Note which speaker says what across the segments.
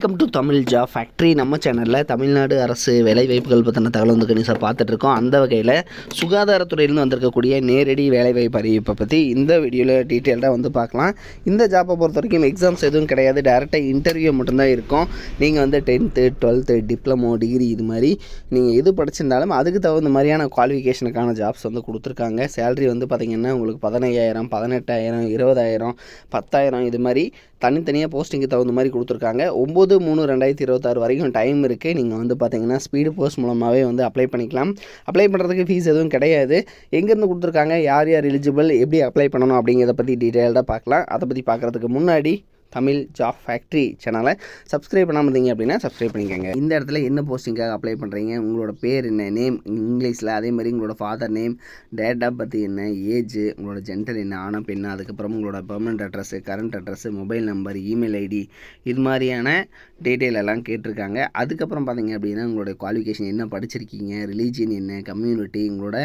Speaker 1: Welcome to Tamil job factory. நம்ம சேனலில் தமிழ்நாடு அரசு வேலைவாய்ப்புகள் பற்றின தகவல் வந்து கணிசாக பார்த்துட்ருக்கோம். அந்த வகையில் சுகாதாரத்துறையிலேருந்து வந்திருக்கக்கூடிய நேரடி வேலைவாய்ப்பு அறிவிப்பை பற்றி இந்த வீடியோவில் டீட்டெயில்டாக வந்து பார்க்கலாம். இந்த ஜாப்பை பொறுத்த வரைக்கும் எக்ஸாம்ஸ் எதுவும் கிடையாது, டேரெக்டாக இன்டர்வியூ மட்டும்தான் இருக்கும். நீங்கள் வந்து 10th 12th டிப்ளமோ டிகிரி இது மாதிரி நீங்கள் எது படிச்சிருந்தாலும் அதுக்கு தகுந்த மாதிரியான குவாலிஃபிகேஷனுக்கான ஜாப்ஸ் வந்து கொடுத்துருக்காங்க. சேலரி வந்து பார்த்திங்கன்னா உங்களுக்கு 15,000 18,000 20,000 10,000 இது மாதிரி தனித்தனியாக போஸ்டிங்கு தகுந்த மாதிரி கொடுத்துருக்காங்க. 9/3/2026 வரைக்கும் டைம் இருக்குது. நீங்கள் வந்து பார்த்தீங்கன்னா ஸ்பீடு போஸ்ட் மூலமாகவே வந்து அப்ளை பண்ணிக்கலாம். அப்ளை பண்ணுறதுக்கு ஃபீஸ் எதுவும் கிடையாது. எங்கேருந்து கொடுத்துருக்காங்க, யார் யார் எலிஜிபிள், எப்படி அப்ளை பண்ணணும் அப்படிங்கிறத பற்றி டீட்டெயில்டாக பார்க்கலாம். அதை பற்றி பார்க்குறதுக்கு முன்னாடி தமிழ் ஜாப் ஃபேக்ட்ரி சேனலை சப்ஸ்கிரைப் பண்ணாமல் இருந்தீங்க அப்படின்னா சப்ஸ்கிரைப் பண்ணிக்கோங்க. இந்த இடத்துல என்ன போஸ்டிங்காக அப்ளை பண்ணுறீங்க, உங்களோட பேர் என்ன, நேம் இங்கிலீஷில், அதே மாதிரி உங்களோட father name, date of birth என்ன, ஏஜ், உங்களோட ஜெண்டர் என்ன, ஆனா பெண்ணா, அதுக்கப்புறம் உங்களோட permanent address, current address, mobile number, email ID இது மாதிரியான டீட்டெயில் எல்லாம் கேட்டிருக்காங்க. அதுக்கப்புறம் பார்த்தீங்க அப்படின்னா உங்களோட குவாலிஃபிகேஷன் என்ன படிச்சிருக்கீங்க, ரிலீஜியன் என்ன, கம்யூனிட்டி, உங்களோட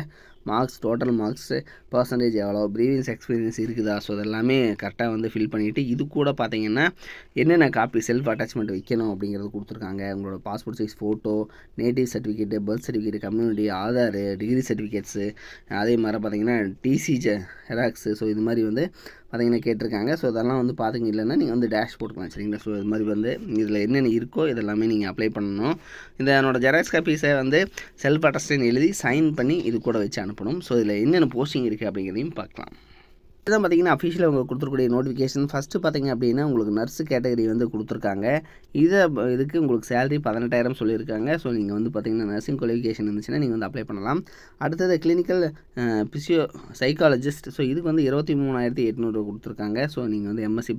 Speaker 1: மார்க்ஸ், டோட்டல் மார்க்ஸு, பர்சன்டேஜ் எவ்வளோ, ப்ரீவியஸ் எக்ஸ்பீரியன்ஸ் இருக்குதா, ஸோ அதெல்லாமே கரெக்டாக வந்து ஃபில் பண்ணிவிட்டு இது கூட பார்த்தீங்கன்னா என்னென்ன காப்பி செல்ஃப் அட்டாச்மெண்ட் வைக்கணும் அப்படிங்கிறது கொடுத்துருக்காங்க. உங்களோட passport size photo, native certificate, birth certificate, community, Aadhaar, degree certificates, அதே மாதிரி பார்த்தீங்கன்னா டிசி ஜெராக்ஸு, ஸோ இது மாதிரி வந்து பார்த்தீங்கன்னா கேட்டிருக்காங்க. ஸோ அதெல்லாம் வந்து பார்த்திங்க இல்லைன்னா நீங்கள் வந்து டேஷ் போட்டுக்கலாம், சரிங்களா. ஸோ இது மாதிரி வந்து இதில் என்னென்ன இருக்கோ இதெல்லாமே நீங்கள் அப்ளை பண்ணணும். இந்த என்னோட ஜெராக்ஸ் காப்பீஸை வந்து செல்ஃப் அட்டஸ்டன்ட் எழுதி சைன் பண்ணி இது கூட வச்சு அனுப்பணும். ஸோ இதில் என்னென்ன போஸ்டிங் இருக்குது அப்படிங்கிறதையும் பார்க்கலாம். இதுதான் பார்த்திங்கன்னா அஃபிஷியலாக அவங்க கொடுத்துருக்கூடிய நோட்டிஃபிகேஷன். ஃபஸ்ட்டு பார்த்திங்க அப்படின்னா உங்களுக்கு நர்ஸு கேட்டகரி வந்து கொடுத்துருக்காங்க. இதுக்கு உங்களுக்கு சேலரி 18,000 சொல்லியிருக்காங்க. ஸோ நீங்கள் வந்து பார்த்திங்கன்னா நர்சிங் குவாலிஃபிகேஷன் இருந்துச்சுன்னா நீங்கள் வந்து அப்ளை பண்ணலாம். அடுத்தது கிளினிக்கல் பிசியோ சைக்காலஜிஸ்ட், ஸோ இதுக்கு வந்து 23,800 கொடுத்துருக்காங்க. ஸோ நீங்கள் வந்து எம்எஸ்சி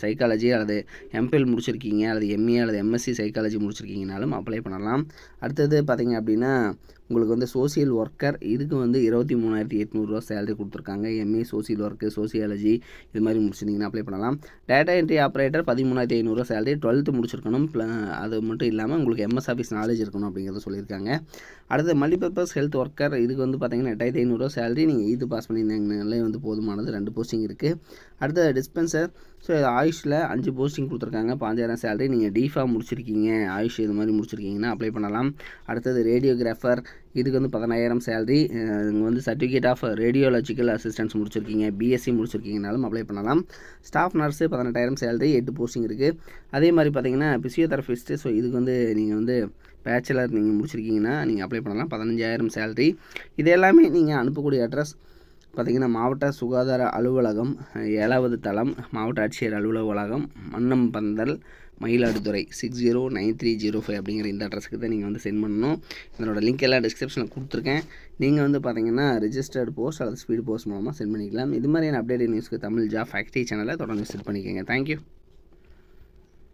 Speaker 1: சைக்காலஜி அல்லது எம்பிஎல் முடிச்சிருக்கீங்க, அல்லது எம்ஏ அல்லது எம்எஸ்சி சைக்காலஜி முடிச்சிருக்கீங்கனாலும் அப்ளை பண்ணலாம். அடுத்தது பார்த்திங்க அப்படின்னா உங்களுக்கு வந்து சோசியல் ஒர்க்கர், இதுக்கு வந்து 23,800 சேலரி கொடுத்துருக்காங்க. எம்ஏ சோசியல் ஒர்க்கு, சோசியாலஜி இது மாதிரி முடிச்சிருந்தீங்கன்னா அப்ளை பண்ணலாம். Data entry operator 13,500 salary, 12th முடிச்சிருக்கணும். அது மட்டும் இல்லாமல் உங்களுக்கு எம்எஸ் ஆஃபீஸ் நாலேஜ் இருக்கணும் அப்படிங்கிறத சொல்லியிருக்காங்க. அடுத்து மல்டிபர்பஸ் ஹெல்த் ஒர்க்கர், இதுக்கு வந்து பார்த்திங்கன்னா 8,500 சேலரி, நீங்கள் 8th பாஸ் பண்ணியிருந்தாங்கனாலே வந்து போதுமானது. 2 போஸ்டிங் இருக்குது. அடுத்து டிஸ்பென்சர், ஸோ ஆயுஷில் 5 போஸ்டிங் கொடுத்துருக்காங்க, 5,000 சேலரி. நீங்கள் டிஃபார்ம் முடிச்சிருக்கீங்க, ஆயுஷ் இது மாதிரி முடிச்சிருக்கீங்கன்னா அப்ளை பண்ணலாம். அடுத்தது ரேடியோகிராஃபர், இதுக்கு வந்து 10,000 சேலரி. இங்கே வந்து சர்டிஃபிகேட் ஆஃப் ரேடியோலாஜிக்கல் அசிஸ்டன்ஸ் முடிச்சிருக்கீங்க, பிஎஸ்சி முடிச்சிருக்கீங்கனாலும் அப்ளை பண்ணலாம். ஸ்டாஃப் நர்ஸு 18,000 சேலரி, 8 போஸ்டிங் இருக்குது. அதே மாதிரி பார்த்திங்கன்னா பிசியோதெரபிஸ்ட்டு, ஸோ இதுக்கு வந்து நீங்கள் வந்து பேச்சுலர் நீங்கள் முடிச்சிருக்கீங்கன்னா நீங்கள் அப்ளை பண்ணலாம், 15,000 சேலரி. இது எல்லாமே நீங்கள் அனுப்பக்கூடிய அட்ரஸ் பார்த்திங்கன்னா மாவட்ட சுகாதார அலுவலகம், 7வது தளம், மாவட்ட ஆட்சியர் அலுவலக வளாகம், மன்னம்பந்தல், மயிலாடுதுறை 609305 அப்படிங்கிற இந்த அட்ரஸுக்கு தான் நீங்கள் வந்து சென்ட் பண்ணணும். இதனோட லிங்க் எல்லாம் டிஸ்கிரிப்ஷனில் கொடுத்துருக்கேன். நீங்கள் வந்து பார்த்தீங்கன்னா ரிஜிஸ்டர்டு போஸ்ட் அல்லது ஸ்பீடு போஸ்ட் மூலமாக சென்ட் பண்ணிக்கலாம். இது மாதிரியான அப்டேட் நியூஸ்க்கு தமிழ் ஜாப் ஃபேக்ட்ரி சேனலை தொடர்ந்து விசிட் பண்ணிக்கோங்க. தேங்க்யூ.